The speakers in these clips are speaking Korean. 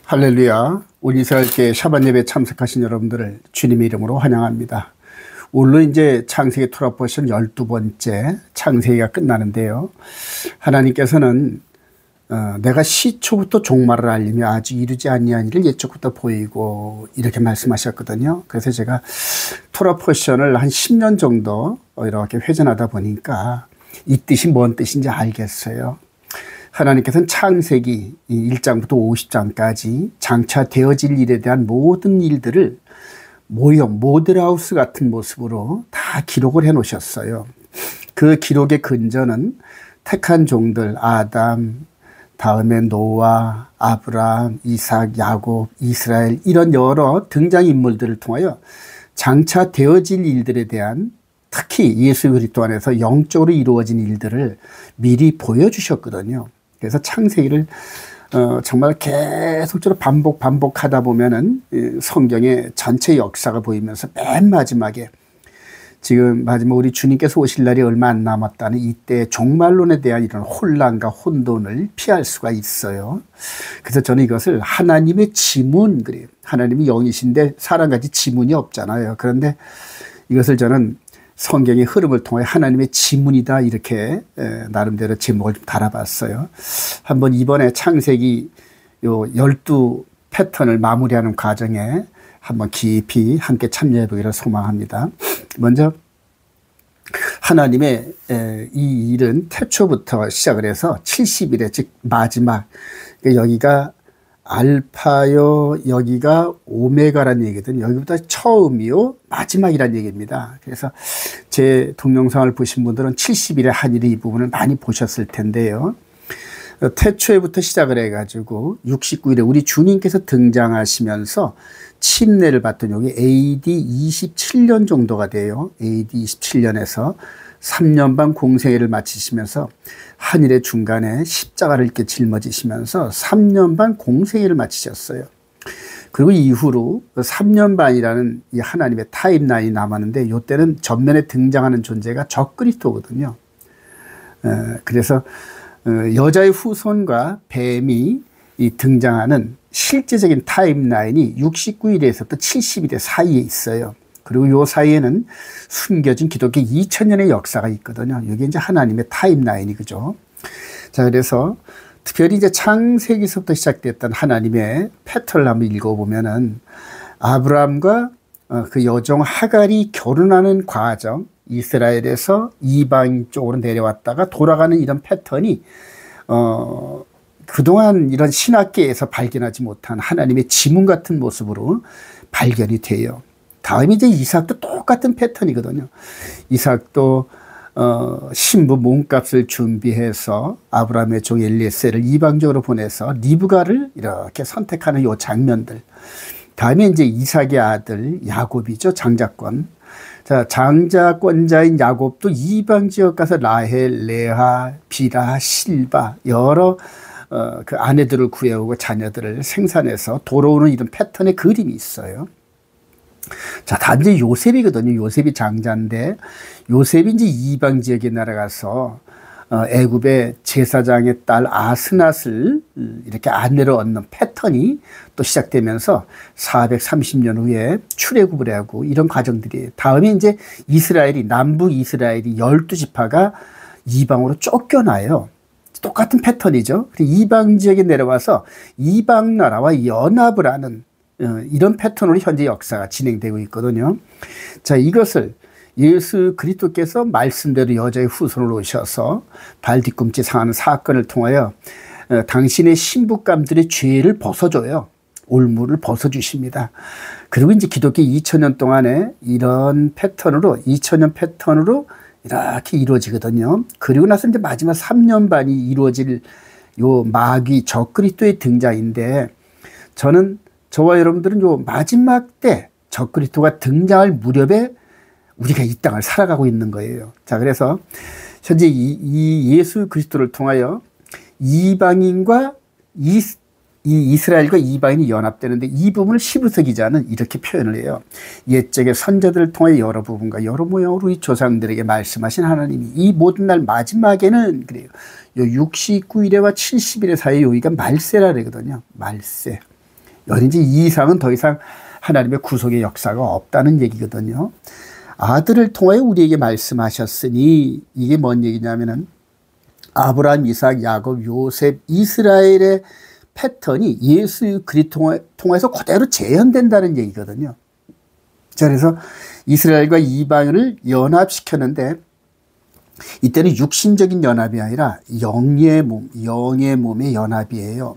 할렐루야. 온 이스라엘교회 샤bat 예배 참석하신 여러분들을 주님의 이름으로 환영합니다. 오늘로 이제 창세기 토라포션 12번째 창세기가 끝나는데요. 하나님께서는 내가 시초부터 종말을 알리며 아직 이루지 아니한 일을 예적부터 보이고 이렇게 말씀하셨거든요. 그래서 제가 토라포션을 한 10년 정도 이렇게 회전하다 보니까 이 뜻이 뭔 뜻인지 알겠어요. 하나님께서는 창세기 1장부터 50장까지 장차 되어질 일에 대한 모든 일들을 모형, 모델하우스 같은 모습으로 다 기록을 해 놓으셨어요. 그 기록의 근저는 택한 종들 아담, 다음에 노아, 아브라함, 이삭, 야곱, 이스라엘 이런 여러 등장인물들을 통하여 장차 되어질 일들에 대한 특히 예수 그리스도 안에서 영적으로 이루어진 일들을 미리 보여주셨거든요. 그래서 창세기를 정말 계속적으로 반복하다 보면은 성경의 전체 역사가 보이면서 맨 마지막에 지금 마지막 우리 주님께서 오실 날이 얼마 안 남았다는 이때 종말론에 대한 이런 혼란과 혼돈을 피할 수가 있어요. 그래서 저는 이것을 하나님의 지문 그래요. 하나님이 영이신데 사람같이 지문이 없잖아요. 그런데 이것을 저는 성경의 흐름을 통해 하나님의 지문이다 이렇게 나름대로 제목을 좀 달아봤어요. 한번 이번에 창세기 요 12 패턴을 마무리하는 과정에 한번 깊이 함께 참여해 보기를 소망합니다. 먼저 하나님의 이 일은 태초부터 시작을 해서 70일에 즉 마지막 여기가 알파요 여기가 오메가라는 얘기거든요. 여기보다 처음이요 마지막이라는 얘기입니다. 그래서 제 동영상을 보신 분들은 70일의 한일의 이 부분을 많이 보셨을 텐데요. 태초에부터 시작을 해가지고 69일에 우리 주님께서 등장하시면서 침례를 받던 여기 AD 27년 정도가 돼요. AD 27년에서 3년 반 공생애를 마치시면서 한일의 중간에 십자가를 이렇게 짊어지시면서 3년 반 공생애를 마치셨어요. 그리고 이후로 3년 반이라는 이 하나님의 타임라인이 남았는데 이때는 전면에 등장하는 존재가 적그리스도거든요. 그래서 여자의 후손과 뱀이 등장하는 실제적인 타임라인이 69일에서부터 70일의 사이에 있어요. 그리고 이 사이에는 숨겨진 기독교 2000년의 역사가 있거든요. 이게 이제 하나님의 타임라인이 그죠. 자, 그래서 특별히 이제 창세기서부터 시작됐던 하나님의 패턴을 한번 읽어보면은 아브라함과 그 여종 하갈이 결혼하는 과정, 이스라엘에서 이방 쪽으로 내려왔다가 돌아가는 이런 패턴이 그동안 이런 신학계에서 발견하지 못한 하나님의 지문 같은 모습으로 발견이 돼요. 다음에 이제 이삭도 똑같은 패턴이거든요. 이삭도 신부 몸값을 준비해서 아브라함의 종 엘리에셀을 이방적으로 보내서 리브가를 이렇게 선택하는 요 장면들. 다음에 이제 이삭의 아들 야곱이죠. 장자권. 자, 장자권자인 야곱도 이방 지역 가서 라헬, 레아, 비라, 실바 여러 그 아내들을 구해오고 자녀들을 생산해서 돌아오는 이런 패턴의 그림이 있어요. 자, 단지 요셉이거든요. 요셉이 장자인데 요셉이 이제 이방 지역에 날아가서 애굽의 제사장의 딸 아스낫을 이렇게 아내로 얻는 패턴이 또 시작되면서 430년 후에 출애굽을 하고 이런 과정들이 다음에 이제 이스라엘이 남북 이스라엘이 12지파가 이방으로 쫓겨나요. 똑같은 패턴이죠. 이방 지역에 내려와서 이방 나라와 연합을 하는 이런 패턴으로 현재 역사가 진행되고 있거든요. 자, 이것을 예수 그리스도께서 말씀대로 여자의 후손을 오셔서 발 뒤꿈치 상하는 사건을 통하여 당신의 신부감들의 죄를 벗어줘요. 올무를 벗어주십니다. 그리고 이제 기독교 2000년 동안에 이런 패턴으로 2000년 패턴으로 이렇게 이루어지거든요. 그리고 나서 이제 마지막 3년 반이 이루어질 요 마귀 적그리스도의 등장인데 저와 여러분들은 요 마지막 때 적그리스도가 등장할 무렵에 우리가 이 땅을 살아가고 있는 거예요. 자, 그래서 현재 이 예수 그리스도를 통하여 이방인과 이스라엘과 이방인이 연합되는데 이 부분을 히브리서 기자는 이렇게 표현을 해요. 옛적의 선자들을 통해 여러 부분과 여러 모양으로 우리 조상들에게 말씀하신 하나님이 이 모든 날 마지막에는 그래요. 요 69일에와 70일의 사이에 여기가 말세라 그러거든요. 말세. 여기 이제 이 이상은 더 이상 하나님의 구속의 역사가 없다는 얘기거든요. 아들을 통하여 우리에게 말씀하셨으니 이게 뭔 얘기냐면은 아브라함, 이삭, 야곱, 요셉, 이스라엘의 패턴이 예수 그리스도 통해서 그대로 재현된다는 얘기거든요. 자, 그래서 이스라엘과 이방인을 연합시켰는데 이때는 육신적인 연합이 아니라 영의 몸의 연합이에요.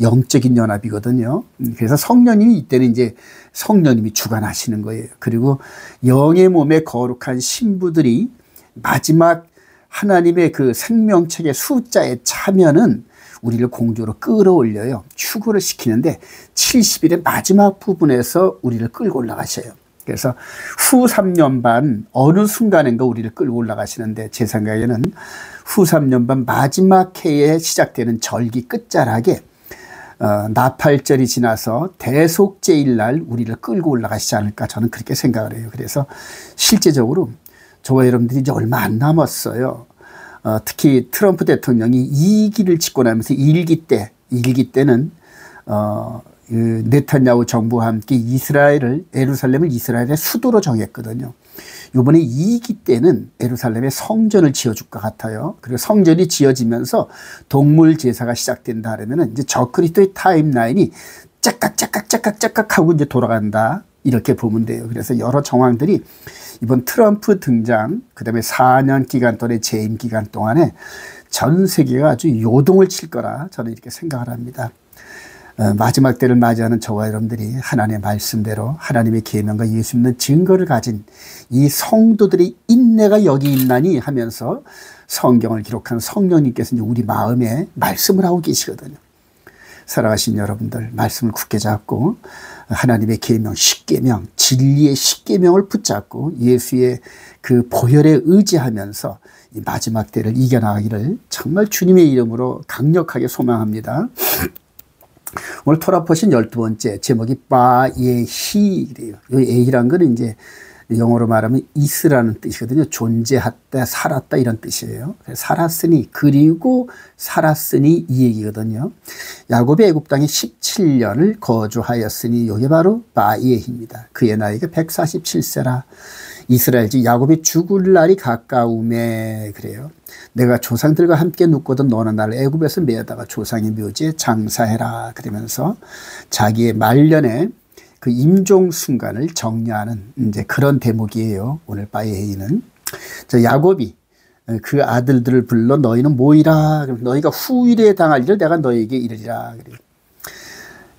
영적인 연합이거든요. 그래서 성령님이 이때는 이제 성령님이 주관하시는 거예요. 그리고 영의 몸의 거룩한 신부들이 마지막 하나님의 그 생명책의 숫자에 차면은 우리를 공주로 끌어올려요. 추구를 시키는데 70일의 마지막 부분에서 우리를 끌고 올라가셔요. 그래서 후 3년 반 어느 순간인가 우리를 끌고 올라가시는데 제 생각에는 후 3년 반 마지막 해에 시작되는 절기 끝자락에 나팔절이 지나서 대속제일 날 우리를 끌고 올라가시지 않을까 저는 그렇게 생각을 해요. 그래서 실제적으로 저와 여러분들이 이제 얼마 안 남았어요. 특히 트럼프 대통령이 2기를 짓고 나면서 1기 때는 네탄야후 정부와 함께 예루살렘을 이스라엘의 수도로 정했거든요. 이번에 2기 때는 예루살렘에 성전을 지어줄 것 같아요. 그리고 성전이 지어지면서 동물 제사가 시작된다 하면은 이제 저그리스도의 타임라인이 짝깍 하고 이제 돌아간다. 이렇게 보면 돼요. 그래서 여러 정황들이 이번 트럼프 등장, 그 다음에 4년 기간 동안의 재임 기간 동안에 전 세계가 아주 요동을 칠 거라 저는 이렇게 생각을 합니다. 마지막 때를 맞이하는 저와 여러분들이 하나님의 말씀대로 하나님의 계명과 예수 믿는 증거를 가진 이 성도들의 인내가 여기 있나니 하면서 성경을 기록한 성령님께서 이제 우리 마음에 말씀을 하고 계시거든요. 살아가신 여러분들 말씀을 굳게 잡고 하나님의 계명, 십계명, 진리의 십계명을 붙잡고 예수의 그 보혈에 의지하면서 이 마지막 때를 이겨나가기를 정말 주님의 이름으로 강력하게 소망합니다. 오늘 토라포신 12번째 제목이 바예히래요. 이 에히란 거는 이제 영어로 말하면 이스라는 뜻이거든요. 존재했다, 살았다 이런 뜻이에요. 살았으니 그리고 살았으니 이 얘기거든요. 야곱이 애굽 땅에 17년을 거주하였으니 이게 바로 바예히입니다. 그의 나이가 147세라. 이스라엘 즉 야곱이 죽을 날이 가까움에 그래요. 내가 조상들과 함께 눕거든 너는 나를 애굽에서 메어다가 조상의 묘지에 장사해라. 그러면서 자기의 말년에 그 임종 순간을 정리하는 이제 그런 대목이에요. 오늘 바예히는. 야곱이 그 아들들을 불러 너희는 모이라. 그럼 너희가 후일에 당할 일을 내가 너희에게 이르리라. 그래요.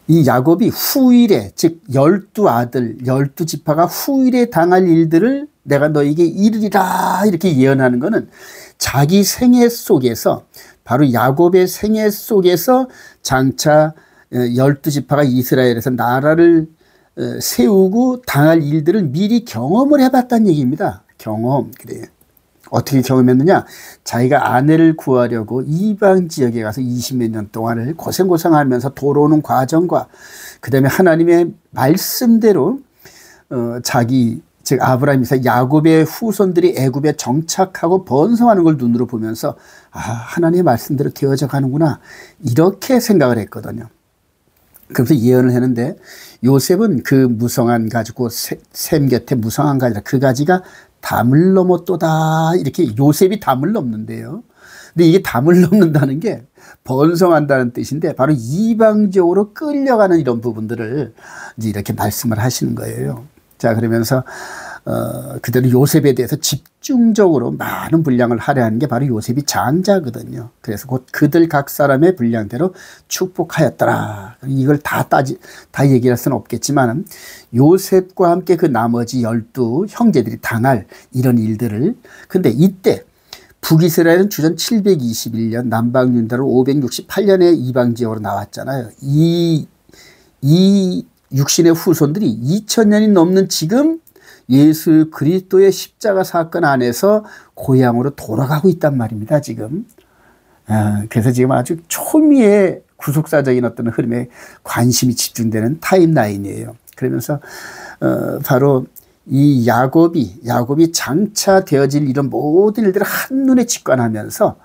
이 야곱이 후일에 즉 12아들 12지파가 후일에 당할 일들을 내가 너희에게 이르리라 이렇게 예언하는 것은 자기 생애 속에서 바로 야곱의 생애 속에서 장차 12지파가 이스라엘에서 나라를 세우고 당할 일들을 미리 경험을 해봤다는 얘기입니다. 경험. 그래요. 어떻게 경험했느냐? 자기가 아내를 구하려고 이방 지역에 가서 20몇 년 동안을 고생하면서 돌아오는 과정과 그 다음에 하나님의 말씀대로 자기 즉 아브라함, 이삭, 야곱의 후손들이 애굽에 정착하고 번성하는 걸 눈으로 보면서 아, 하나님의 말씀대로 되어져 가는구나 이렇게 생각을 했거든요. 그래서 예언을 했는데 요셉은 그 무성한 가지고 샘 곁에 무성한 가지라 그 가지가 담을 넘었도다 이렇게 요셉이 담을 넘는데요. 근데 이게 담을 넘는다는 게 번성한다는 뜻인데 바로 이방적으로 끌려가는 이런 부분들을 이제 이렇게 말씀을 하시는 거예요. 자 그러면서 그대로 요셉에 대해서 집중적으로 많은 분량을 할애하는 게 바로 요셉이 장자거든요. 그래서 곧 그들 각 사람의 분량대로 축복하였더라. 이걸 다 얘기할 수는 없겠지만 요셉과 함께 그 나머지 12 형제들이 당할 이런 일들을 근데 이때 북이스라엘은 주전 721년 남방윤다로 568년에 이방지역으로 나왔잖아요. 이 육신의 후손들이 2000년이 넘는 지금 예수 그리스도의 십자가 사건 안에서 고향으로 돌아가고 있단 말입니다. 지금. 그래서 지금 아주 초미의 구속사적인 어떤 흐름에 관심이 집중되는 타임라인이에요. 그러면서 바로 이 야곱이 장차 되어질 이런 모든 일들을 한눈에 직관하면서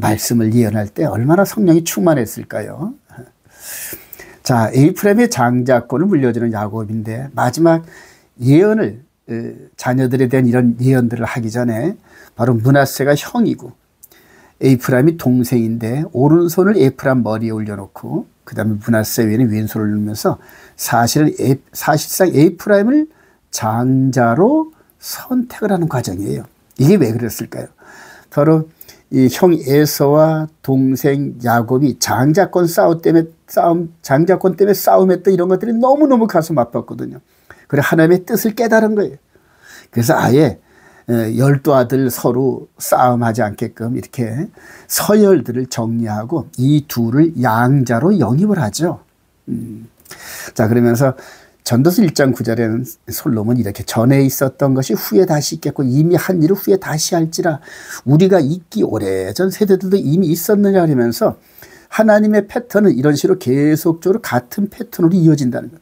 말씀을 예언할 때 얼마나 성령이 충만했을까요? 자, 에프라임의 장자권을 물려주는 야곱인데 마지막 예언을 자녀들에 대한 이런 예언들을 하기 전에 바로 므낫세가 형이고 에프라임이 동생인데 오른손을 에프라임 머리에 올려놓고 그 다음에 므낫세 위에는 왼손을 누면서 사실상 에프라임을 장자로 선택을 하는 과정이에요. 이게 왜 그랬을까요? 바로 이 형 에서와 동생 야곱이 장자권 때문에 싸움했던 이런 것들이 너무너무 가슴 아팠거든요. 그래 하나님의 뜻을 깨달은 거예요. 그래서 아예 12아들 서로 싸움하지 않게끔 이렇게 서열들을 정리하고 이 둘을 양자로 영입을 하죠. 자, 그러면서 전도서 1장 9절에는 솔로몬이 이렇게 전에 있었던 것이 후에 다시 있겠고 이미 한 일을 후에 다시 할지라 우리가 있기 오래전 세대들도 이미 있었느냐 하면서 하나님의 패턴은 이런 식으로 계속적으로 같은 패턴으로 이어진다는 거예요.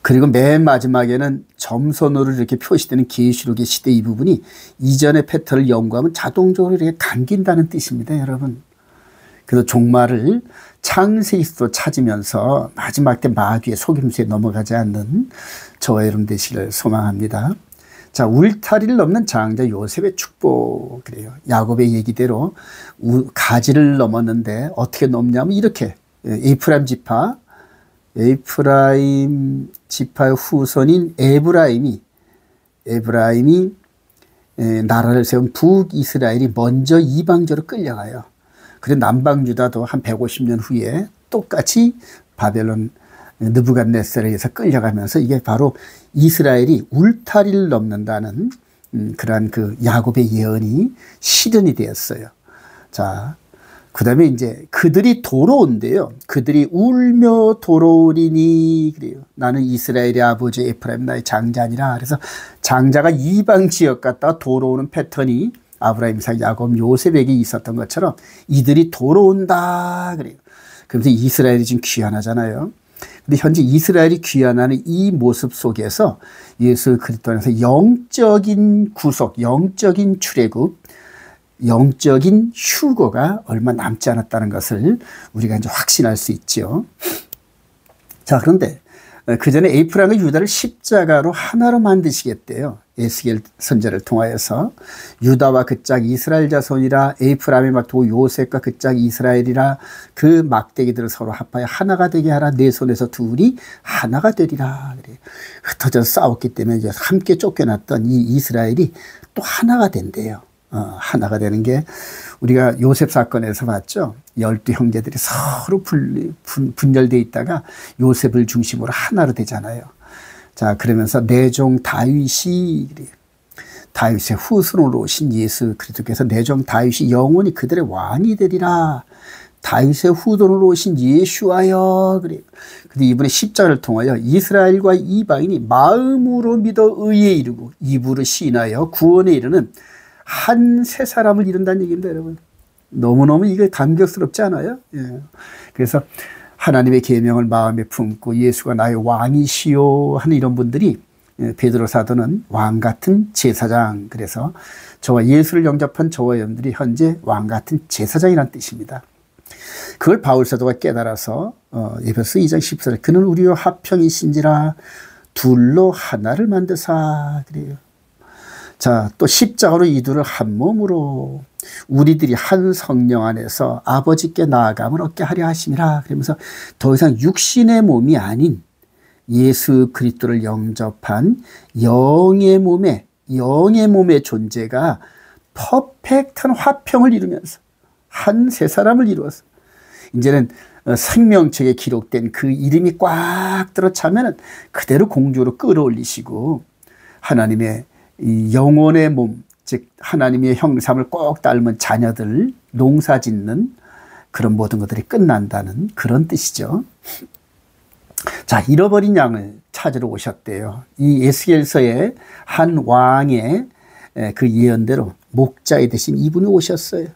그리고 맨 마지막에는 점선으로 이렇게 표시되는 계시록의 시대 이 부분이 이전의 패턴을 연구하면 자동적으로 이렇게 감긴다는 뜻입니다, 여러분. 그래서 종말을 창세기에서 찾으면서 마지막 때 마귀의 속임수에 넘어가지 않는 저와 여러분 되시기를 소망합니다. 자, 울타리를 넘는 장자 요셉의 축복. 그래요. 야곱의 얘기대로 가지를 넘었는데 어떻게 넘냐면 이렇게 에프라임 지파의 후손인 에브라임이 나라를 세운 북이스라엘이 먼저 이방지로 끌려가요. 그리고 남방 유다도 한 150년 후에 똑같이 바벨론 느부갓네살에 의해서 끌려가면서 이게 바로 이스라엘이 울타리를 넘는다는 그러한 그 야곱의 예언이 실현이 되었어요. 자, 그 다음에 이제 그들이 돌아온대요. 그들이 울며 돌아오리니 그래요. 나는 이스라엘의 아버지 에프라임 나의 장자니라. 그래서 장자가 이방 지역 갔다가 돌아오는 패턴이 아브라함, 이삭, 야곱, 요셉에게 있었던 것처럼 이들이 돌아온다 그래요. 그러면서 이스라엘이 지금 귀환하잖아요. 근데 현재 이스라엘이 귀환하는 이 모습 속에서 예수 그리스도 안에서 영적인 구속, 영적인 출애굽, 영적인 휴거가 얼마 남지 않았다는 것을 우리가 이제 확신할 수 있죠. 자, 그런데 그 전에 에프라임과 유다를 십자가로 하나로 만드시겠대요. 에스겔 선지자를 통하여서 유다와 그 짝 이스라엘 자손이라 에프라임의 막두고 요셉과 그 짝 이스라엘이라 그 막대기들을 서로 합하여 하나가 되게 하라. 내 손에서 둘이 하나가 되리라. 그래. 흩어져 싸웠기 때문에 이제 함께 쫓겨났던 이 이스라엘이 또 하나가 된대요. 하나가 되는 게 우리가 요셉 사건에서 봤죠. 12 형제들이 서로 분열되어 있다가 요셉을 중심으로 하나로 되잖아요. 자, 그러면서 내 종 다윗이 다윗의 후손으로 오신 예수 그리스도께서 내 종 다윗이 영원히 그들의 왕이 되리라. 다윗의 후손으로 오신 예수하여 그래요. 근데 이번에 십자가를 통하여 이스라엘과 이방인이 마음으로 믿어 의에 이르고 입으로 시인하여 구원에 이르는 한 세 사람을 이룬다는 얘기입니다, 여러분. 너무너무 이게 감격스럽지 않아요? 예. 그래서 하나님의 계명을 마음에 품고 예수가 나의 왕이시요 하는 이런 분들이 베드로 사도는 왕 같은 제사장. 그래서 저와 예수를 영접한 저와 여러분들이 현재 왕 같은 제사장이라는 뜻입니다. 그걸 바울 사도가 깨달아서 에베소 2장 14절 그는 우리와 화평이신지라 둘로 하나를 만드사 그래요. 자, 또 십자가로 이들을 한 몸으로 우리들이 한 성령 안에서 아버지께 나아감을 얻게 하려 하심이라. 그러면서 더 이상 육신의 몸이 아닌 예수 그리스도를 영접한 영의 몸의 존재가 퍼펙트한 화평을 이루면서 한 세 사람을 이루어서 이제는 생명책에 기록된 그 이름이 꽉 들어차면 그대로 공주로 끌어올리시고 하나님의 이 영혼의 몸, 즉 하나님의 형상을 꼭 닮은 자녀들 농사 짓는 그런 모든 것들이 끝난다는 그런 뜻이죠. 자, 잃어버린 양을 찾으러 오셨대요. 이 에스겔서의 한 왕의 그 예언대로 목자에 대신 이분이 오셨어요.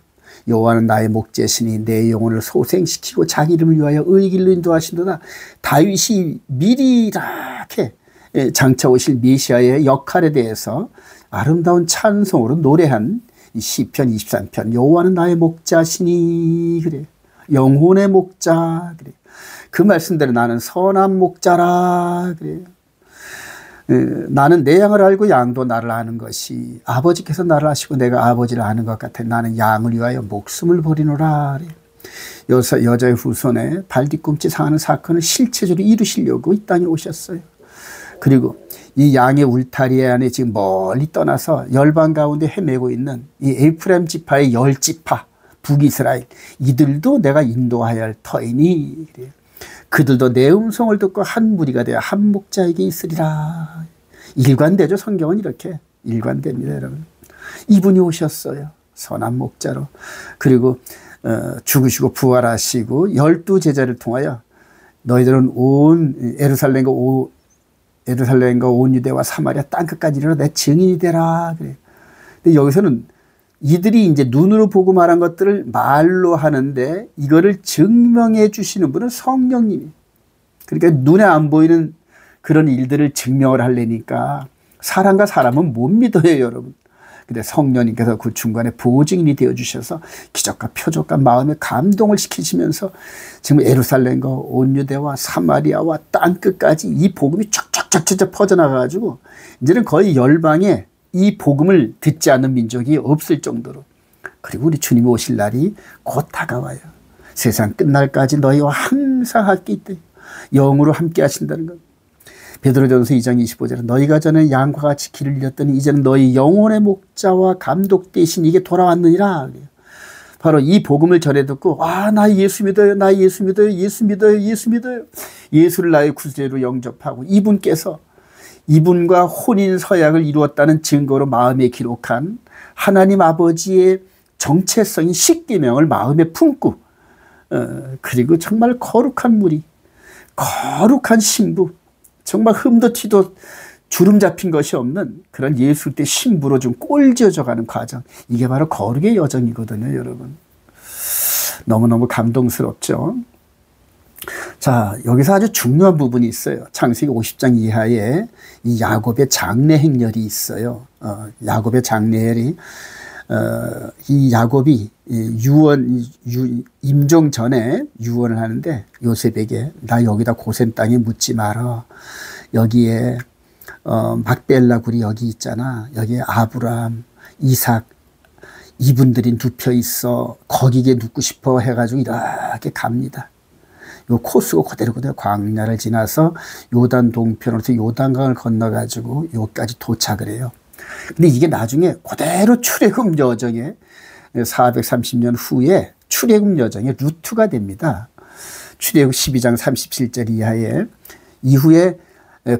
여호와는 나의 목자시니 내 영혼을 소생시키고 자기 이름을 위하여 의의 길로 인도하신도다. 다윗이 미리 이렇게 장차 오실 메시아의 역할에 대해서 아름다운 찬송으로 노래한 이 시편 23편 여호와는 나의 목자시니 그래. 영혼의 목자. 그래. 그 말씀대로 나는 선한 목자라. 그래. 나는 내 양을 알고 양도 나를 아는 것이 아버지께서 나를 아시고 내가 아버지를 아는 것 같아. 나는 양을 위하여 목숨을 버리노라. 그래. 여자의 후손에 발뒤꿈치 상하는 사건을 실체적으로 이루시려고 이 땅에 오셨어요. 그리고 이 양의 울타리 안에 지금 멀리 떠나서 열방 가운데 헤매고 있는 이 에프라임 지파의 10지파 북이스라엘, 이들도 내가 인도하여야 할 터이니 그래요. 그들도 내 음성을 듣고 한 무리가 되어 한 목자에게 있으리라. 일관되죠. 성경은 이렇게 일관됩니다, 여러분. 이분이 오셨어요. 선한 목자로. 그리고 죽으시고 부활하시고 12제자를 통하여 너희들은 온 예루살렘과 온 유대와 사마리아 땅끝까지 이르러 내 증인이 되라. 그래. 근데 여기서는 이들이 이제 눈으로 보고 말한 것들을 말로 하는데 이거를 증명해 주시는 분은 성령님이. 그러니까 눈에 안 보이는 그런 일들을 증명을 하려니까 사람과 사람은 못 믿어요, 여러분. 근데 성령님께서 그 중간에 보증인이 되어 주셔서 기적과 표적과 마음의 감동을 시키시면서 지금 예루살렘과 온 유대와 사마리아와 땅끝까지 이 복음이 쫙쫙쫙쫙 퍼져나가가지고 이제는 거의 열방에 이 복음을 듣지 않는 민족이 없을 정도로. 그리고 우리 주님이 오실 날이 곧 다가와요. 세상 끝날까지 너희와 항상 함께 있대. 영으로 함께 하신다는 것. 베드로전서 2장 25절에 너희가 전에 양과 같이 길을 잃었더니 이제는 너희 영혼의 목자와 감독 대신 이게 돌아왔느니라. 바로 이 복음을 전해 듣고 나 예수 믿어요. 나 예수 믿어요. 예수 믿어요. 예수 믿어요. 예수를 나의 구주로 영접하고 이분께서 이분과 혼인 서약을 이루었다는 증거로 마음에 기록한 하나님 아버지의 정체성인 십계명을 마음에 품고 그리고 정말 거룩한 무리, 거룩한 신부, 정말 흠도 티도 주름 잡힌 것이 없는 그런 예수 때 신부로 좀 꼴지어져가는 과정. 이게 바로 거룩의 여정이거든요, 여러분. 너무너무 감동스럽죠. 자, 여기서 아주 중요한 부분이 있어요. 창세기 50장 이하에 이 야곱의 장례 행렬이 있어요. 야곱의 장례일이 이 야곱이 임종 전에 유언을 하는데 요셉에게 나 여기다 고센 땅에 묻지 마라. 여기에 막벨라 굴이 여기 있잖아. 여기에 아브람, 이삭 이분들이 눕혀 있어. 거기에 눕고 싶어 해가지고 이렇게 갑니다. 요 코스가 그대로 광야를 지나서 요단 동편으로서 요단강을 건너가지고 여기까지 도착을 해요. 근데 이게 나중에 그대로 출애굽 여정에 430년 후에 출애굽 여정의 루트가 됩니다. 출애굽 12장 37절 이하에 이후에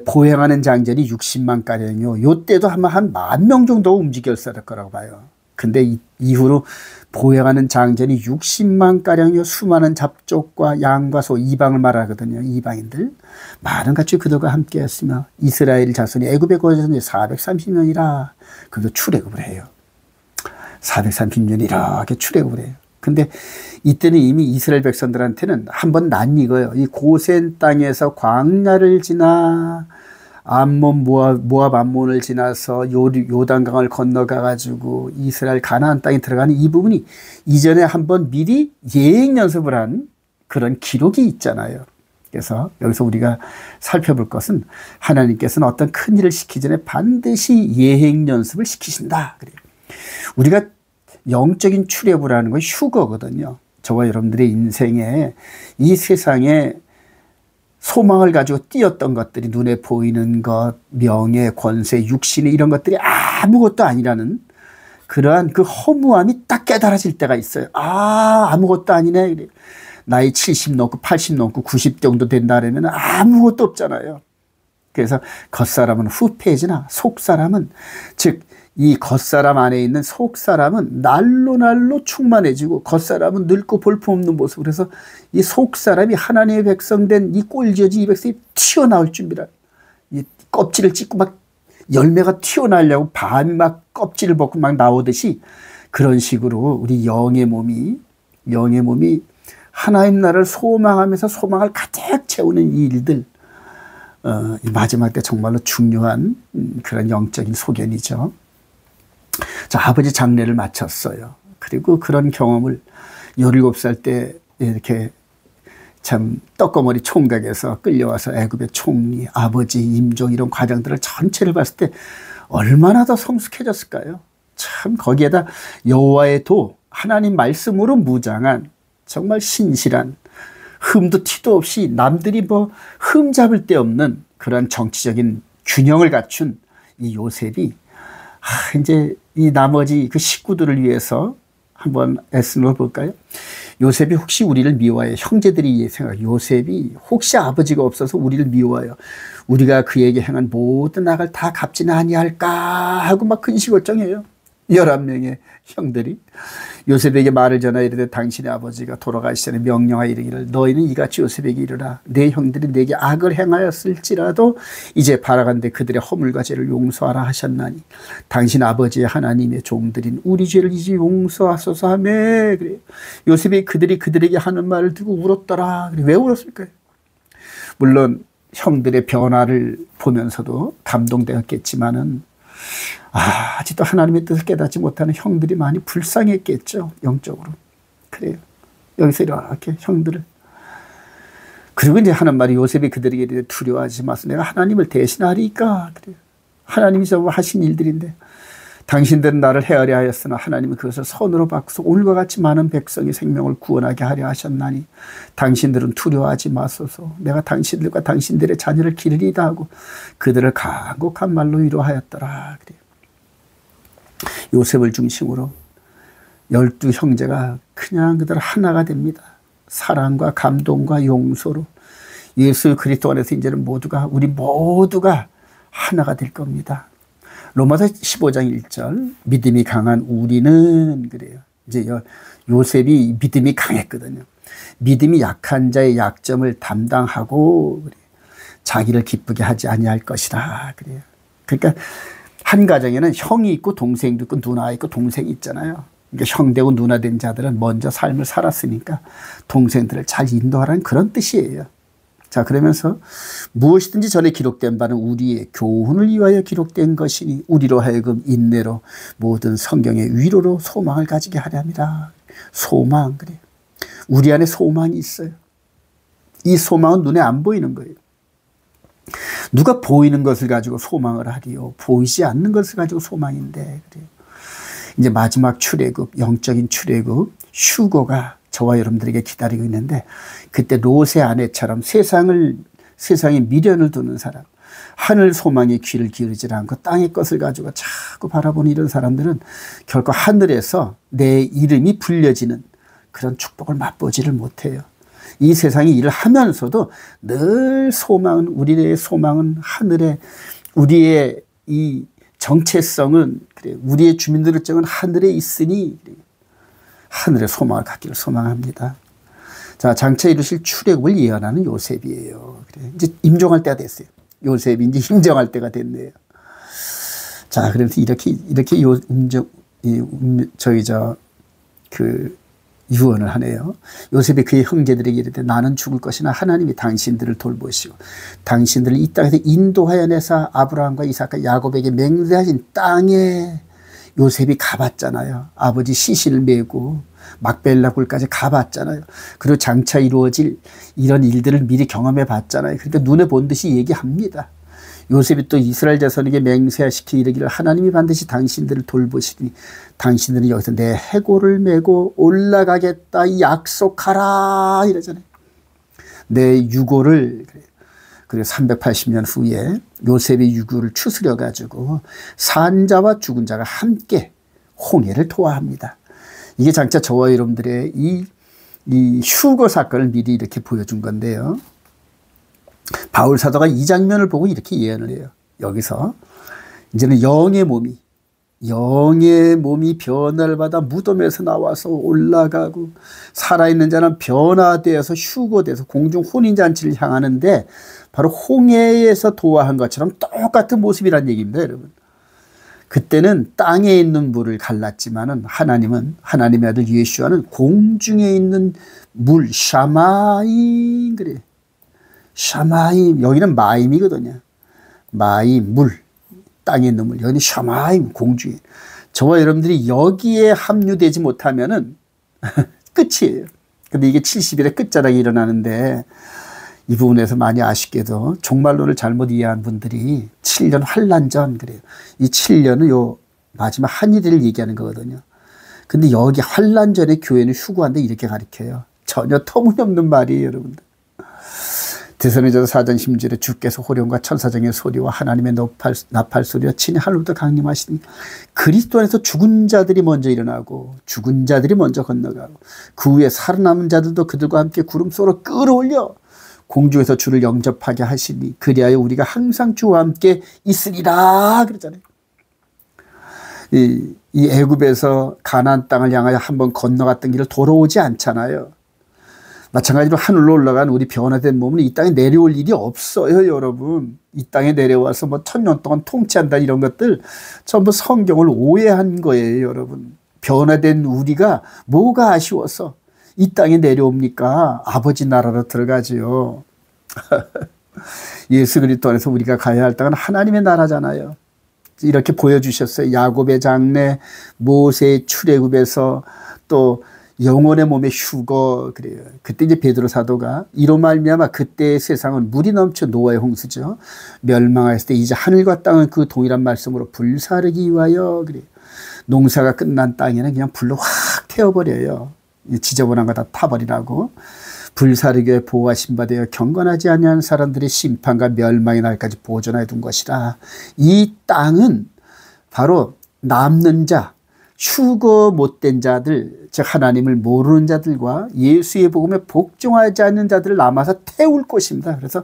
보행하는 장전이 60만 가량이요. 요때도 아마 한 10,000명 정도 움직였을 거라고 봐요. 근데 이후로 보행하는 장전이 60만 가량이요. 수많은 잡족과 양과 소 이방을 말하거든요. 이방인들. 많은 같이 그들과 함께 했으며 이스라엘 자손이 애굽에 거주했는데 430년이라. 그래도 출애굽을 해요. 430년 이렇게 출애굽을 해요. 근데 이때는 이미 이스라엘 백성들한테는 한번 낯익어요. 이 고센 땅에서 광야를 지나 암몬 모압 암몬을 지나서 요단강을 건너가 가지고 이스라엘 가나안 땅에 들어가는 이 부분이 이전에 한번 미리 예행 연습을 한 그런 기록이 있잖아요. 그래서 여기서 우리가 살펴볼 것은 하나님께서는 어떤 큰 일을 시키기 전에 반드시 예행 연습을 시키신다. 그래요. 우리가 영적인 출애굽이라는 건 휴거거든요. 저와 여러분들의 인생에 이 세상에 소망을 가지고 뛰었던 것들이 눈에 보이는 것, 명예, 권세, 육신 이런 것들이 아무것도 아니라는 그러한 그 허무함이 딱 깨달아질 때가 있어요. 아무것도 아니네. 나이 70 넘고 80 넘고 90 정도 된다 그러면 아무것도 없잖아요. 그래서 겉사람은 후패해지나 속사람은 즉 이 겉사람 안에 있는 속사람은 날로 충만해지고 겉사람은 늙고 볼품없는 모습. 그래서 이 속사람이 하나님의 백성된 이 꼴지어진 이 백성이 튀어나올 준비라. 이 껍질을 찢고 막 열매가 튀어나오려고 밤이 막 껍질을 벗고 막 나오듯이 그런 식으로 우리 영의 몸이 하나님 나라를 소망하면서 소망을 가득 채우는 이 일들. 이 마지막 때 정말로 중요한 그런 영적인 소견이죠. 자, 아버지 장례를 마쳤어요. 그리고 그런 경험을 17살 때 이렇게 참 떡거머리 총각에서 끌려와서 애굽의 총리, 아버지, 임종 이런 과정들을 전체를 봤을 때 얼마나 더 성숙해졌을까요? 참 거기에다 여호와의 도, 하나님 말씀으로 무장한 정말 신실한, 흠도 티도 없이 남들이 뭐 흠 잡을 데 없는 그런 정치적인 균형을 갖춘 이 요셉이 이제 이 나머지 그 식구들을 위해서 한번 애쓰는 걸 볼까요? 요셉이 혹시 우리를 미워해요. 형제들이 생각, 요셉이 혹시 아버지가 없어서 우리를 미워해요. 우리가 그에게 행한 모든 악을 다 갚지는 아니할까 하고 막 근심걱정해요. 11명의 형들이 요셉에게 말을 전하 이르되 당신의 아버지가 돌아가시기 전에 명령하여 이르기를 너희는 이같이 요셉에게 이르라. 내 형들이 내게 악을 행하였을지라도 이제 바라간대 그들의 허물과 죄를 용서하라 하셨나니 당신 아버지의 하나님의 종들인 우리 죄를 이제 용서하소서 하며 그래요. 요셉이 그들에게 하는 말을 듣고 울었더라. 그래. 왜 울었을까요? 물론 형들의 변화를 보면서도 감동되었겠지만은 아직도 하나님의 뜻을 깨닫지 못하는 형들이 많이 불쌍했겠죠. 영적으로. 그래요. 여기서 이렇게 형들을. 그리고 이제 하는 말이 요셉이 그들에게 두려워하지 마소. 내가 하나님을 대신하리까. 그래요. 하나님이 저 하신 일들인데 당신들은 나를 헤아려 하였으나 하나님은 그것을 선으로 바꾸서 오늘과 같이 많은 백성의 생명을 구원하게 하려 하셨나니 당신들은 두려워하지 마소서. 내가 당신들과 당신들의 자녀를 기르리다 하고 그들을 간곡한 말로 위로하였더라. 그래요. 요셉을 중심으로 12 형제가 그냥 그들 하나가 됩니다. 사랑과 감동과 용서로 예수 그리스도 안에서 이제는 우리 모두가 하나가 될 겁니다. 로마서 15장 1절 믿음이 강한 우리는 그래요. 이제 요셉이 믿음이 강했거든요. 믿음이 약한 자의 약점을 담당하고 그래요. 자기를 기쁘게 하지 아니할 것이다. 그래요. 그러니까 한 가정에는 형이 있고 동생도 있고 누나 있고 동생이 있잖아요. 그러니까 형 되고 누나 된 자들은 먼저 삶을 살았으니까 동생들을 잘 인도하라는 그런 뜻이에요. 자, 그러면서 무엇이든지 전에 기록된 바는 우리의 교훈을 위하여 기록된 것이니 우리로 하여금 인내로 모든 성경의 위로로 소망을 가지게 하려 합니다. 소망, 그래요. 우리 안에 소망이 있어요. 이 소망은 눈에 안 보이는 거예요. 누가 보이는 것을 가지고 소망을 하리요. 보이지 않는 것을 가지고 소망인데, 그래요. 이제 마지막 출애굽, 영적인 출애굽, 휴거가 저와 여러분들에게 기다리고 있는데 그때 롯의 아내처럼 세상에 미련을 두는 사람, 하늘 소망에 귀를 기울이지 않고 땅의 것을 가지고 자꾸 바라보는 이런 사람들은 결코 하늘에서 내 이름이 불려지는 그런 축복을 맛보지를 못해요. 이 세상에 일을 하면서도 늘 우리의 소망은 하늘에, 우리의 이 정체성은, 그래, 우리의 주민등록증은 하늘에 있으니 하늘의 소망을 갖기를 소망합니다. 자, 장차 이루실 출애굽을 예언하는 요셉이에요. 그래, 이제 임종할 때가 됐어요. 요셉이 이제 임종할 때가 됐네요. 자, 그래서 이렇게 유언을 하네요. 요셉이 그의 형제들에게 이르되 나는 죽을 것이나 하나님이 당신들을 돌보시고 당신들을 이 땅에서 인도하여 내사 아브라함과 이삭과 야곱에게 맹세하신 땅에 요셉이 가봤잖아요. 아버지 시신을 메고 막벨라 굴까지 가봤잖아요. 그리고 장차 이루어질 이런 일들을 미리 경험해 봤잖아요. 그러니까 눈에 본 듯이 얘기합니다. 요셉이 또 이스라엘 자손에게 맹세하시키 이르기를 하나님이 반드시 당신들을 돌보시니 당신들은 여기서 내 해골을 메고 올라가겠다 약속하라 이러잖아요. 내 유고를, 그리고 380년 후에 요셉의 유고를 추스려 가지고 산자와 죽은 자가 함께 홍해를 토하합니다. 이게 장차 저와 여러분들의 이 휴거 사건을 미리 이렇게 보여준 건데요. 바울 사도가 이 장면을 보고 이렇게 예언을 해요. 여기서 이제는 영의 몸이 변화를 받아 무덤에서 나와서 올라가고 살아있는 자는 변화되어서 휴거돼서 공중 혼인잔치를 향하는데 바로 홍해에서 도화한 것처럼 똑같은 모습이란 얘기입니다, 여러분. 그때는 땅에 있는 물을 갈랐지만은 하나님의 아들 예수와는 공중에 있는 물, 샤마임, 그래. 샤마임, 여기는 마임이거든요. 마임, 물, 땅에 있는 물. 여기는 샤마임, 공중에. 저와 여러분들이 여기에 합류되지 못하면은 끝이에요. 근데 이게 70일의 끝자락에 일어나는데 이 부분에서 많이 아쉽게도 종말론을 잘못 이해한 분들이 7년 환란전 그래요. 이 7년은 요 마지막 한일을 얘기하는 거거든요. 근데 여기 환란전에 교회는 휴거한다 이렇게 가르쳐요. 전혀 터무니없는 말이에요, 여러분들. 데살로니가서 4장 10절에 주께서 호령과 천사장의 소리와 하나님의 나팔 소리와 친히 하늘부터 강림하시니 그리스도 안에서 죽은 자들이 먼저 일어나고 죽은 자들이 먼저 건너가고 그 후에 살아남은 자들도 그들과 함께 구름 속으로 끌어올려 공중에서 주를 영접하게 하시니 그리하여 우리가 항상 주와 함께 있으리라 그러잖아요. 이 애굽에서 가나안 땅을 향하여 한번 건너갔던 길을 돌아오지 않잖아요. 마찬가지로 하늘로 올라간 우리 변화된 몸은 이 땅에 내려올 일이 없어요, 여러분. 이 땅에 내려와서 뭐 1000년 동안 통치한다 이런 것들 전부 성경을 오해한 거예요, 여러분. 변화된 우리가 뭐가 아쉬워서 이 땅에 내려옵니까? 아버지 나라로 들어가지요. 예수 그리스도 안에서 우리가 가야 할 땅은 하나님의 나라잖아요. 이렇게 보여주셨어요. 야곱의 장래, 모세의 출애굽에서 또 영혼의 몸의 휴거 그래요. 그때 이제 베드로 사도가 이로 말미암아 그때의 세상은 물이 넘쳐 노아의 홍수죠. 멸망하였을 때 이제 하늘과 땅은 그 동일한 말씀으로 불사르기 위하여 그래요. 농사가 끝난 땅에는 그냥 불로 확 태워버려요. 지저분한 거 다 타버리라고. 불사르게 보호하신 바 되어 경건하지 아니한 사람들의 심판과 멸망의 날까지 보존해 둔 것이라. 이 땅은 바로 남는 자, 휴거 못된 자들, 즉 하나님을 모르는 자들과 예수의 복음에 복종하지 않는 자들을 남아서 태울 곳입니다. 그래서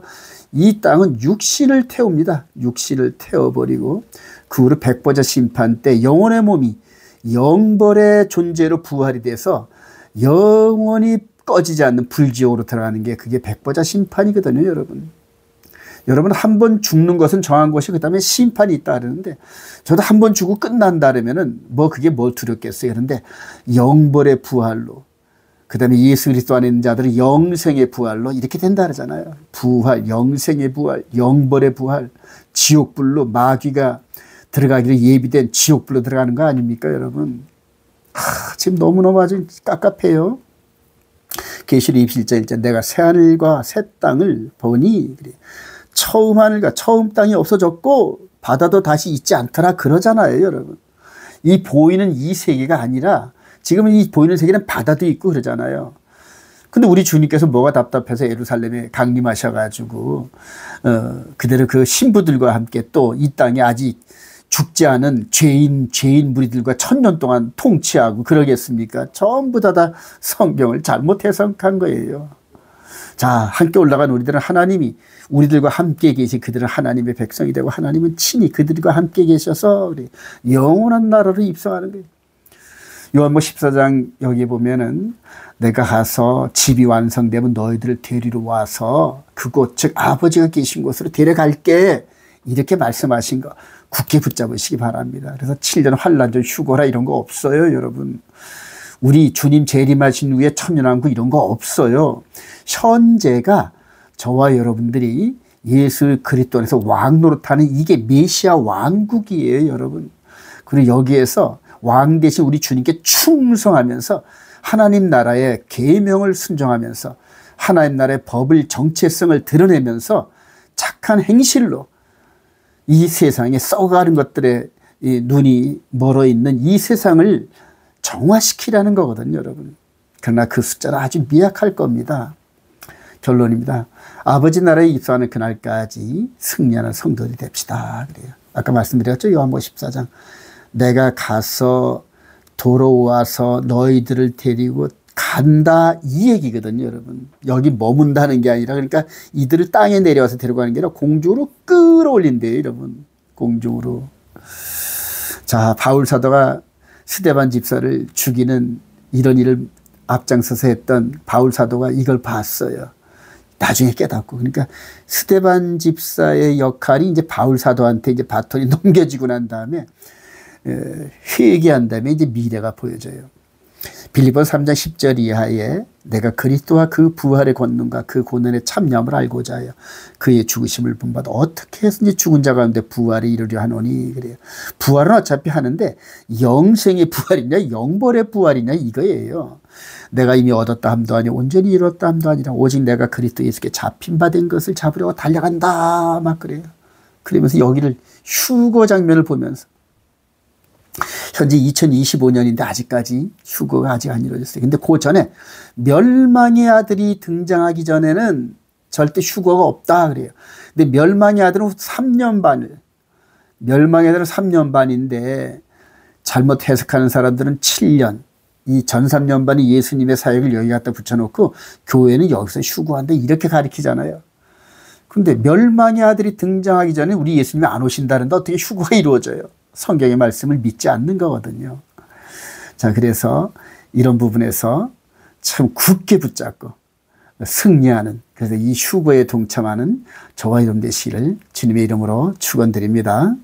이 땅은 육신을 태웁니다. 육신을 태워버리고 그 후로 백보자 심판 때 영혼의 몸이 영벌의 존재로 부활이 돼서 영원히 꺼지지 않는 불지옥으로 들어가는 게 그게 백보자 심판이거든요, 여러분. 여러분 한 번 죽는 것은 정한 것이 그다음에 심판이 있다 그러는데 저도 한 번 죽고 끝난다 그러면은 뭐 그게 뭘 두렵겠어요. 그런데 영벌의 부활로 그다음에 예수 그리스도 안에 있는 자들은 영생의 부활로 이렇게 된다 그러잖아요. 부활, 영생의 부활, 영벌의 부활, 지옥불로 마귀가 들어가기로 예비된 지옥불로 들어가는 거 아닙니까, 여러분? 지금 너무너무 아주 깝깝해요. 계시록 27장 1절 내가 새하늘과 새 땅을 보니 그래. 처음 하늘과 처음 땅이 없어졌고 바다도 다시 있지 않더라 그러잖아요, 여러분. 이 보이는 이 세계가 아니라 지금은 이 보이는 세계는 바다도 있고 그러잖아요. 근데 우리 주님께서 뭐가 답답해서 예루살렘에 강림하셔가지고 그대로 그 신부들과 함께 또 이 땅에 아직 죽지 않은 죄인 무리들과 1000년 동안 통치하고 그러겠습니까? 전부 다 성경을 잘못 해석한 거예요. 자, 함께 올라간 우리들은 하나님이 우리들과 함께 계시 그들은 하나님의 백성이 되고 하나님은 친히 그들과 함께 계셔서 영원한 나라로 입성하는 거예요. 요한복음 14장 여기 보면은 내가 가서 집이 완성되면 너희들을 데리러 와서 그곳 즉 아버지가 계신 곳으로 데려갈게 이렇게 말씀하신 거 굳게 붙잡으시기 바랍니다. 그래서 7년 환란전 휴거라 이런 거 없어요, 여러분. 우리 주님 재림하신 후에 천년왕국 이런 거 없어요. 현재가 저와 여러분들이 예수 그리스도 안에서 왕 노릇하는 이게 메시아 왕국이에요, 여러분. 그리고 여기에서 왕 대신 우리 주님께 충성하면서 하나님 나라의 계명을 순종하면서 하나님 나라의 법을 정체성을 드러내면서 착한 행실로 이 세상에 썩어가는 것들에 눈이 멀어 있는 이 세상을 정화시키라는 거거든요, 여러분. 그러나 그 숫자는 아주 미약할 겁니다. 결론입니다. 아버지 나라에 입성하는 그날까지 승리하는 성도들이 됩시다. 그래요. 아까 말씀드렸죠, 요한복음 14장. 내가 가서 돌아와서 너희들을 데리고 간다 이 얘기거든요, 여러분. 여기 머문다는 게 아니라 그러니까 이들을 땅에 내려와서 데려가는 게 아니라 공중으로 끌어올린대요, 여러분. 공중으로. 자, 바울 사도가 스데반 집사를 죽이는 이런 일을 앞장서서 했던 바울 사도가 이걸 봤어요. 나중에 깨닫고. 그러니까 스데반 집사의 역할이 이제 바울 사도한테 이제 바톤이 넘겨지고 난 다음에 회개한 다음에 이제 미래가 보여져요. 빌립보 3장 10절 이하에 내가 그리스도와 그 부활의 권능과 그 고난의 참여함을 알고자 하여 그의 죽으심을 본받아 어떻게 해서든지 죽은 자 가운데 부활이 이루려 하노니 그래요. 부활은 어차피 하는데 영생의 부활이냐 영벌의 부활이냐 이거예요. 내가 이미 얻었다 함도 아니요 온전히 이뤘다 함도 아니라 오직 내가 그리스도 예수께 잡힌 바 된 것을 잡으려고 달려간다 막 그래요. 그러면서 여기를 휴거 장면을 보면서 현재 2025년인데 아직까지 휴거가 아직 안 이루어졌어요. 근데 그 전에 멸망의 아들이 등장하기 전에는 절대 휴거가 없다 그래요. 근데 멸망의 아들은 3년 반을, 멸망의 아들은 3년 반인데 잘못 해석하는 사람들은 7년, 이 전 3년 반이 예수님의 사역을 여기 갖다 붙여놓고 교회는 여기서 휴거한다 이렇게 가리키잖아요. 근데 멸망의 아들이 등장하기 전에 우리 예수님이 안 오신다는데 어떻게 휴거가 이루어져요? 성경의 말씀을 믿지 않는 거거든요. 자, 그래서 이런 부분에서 참 굳게 붙잡고 승리하는, 그래서 이 휴거에 동참하는 저와 여러분 되시기를 주님의 이름으로 축원드립니다.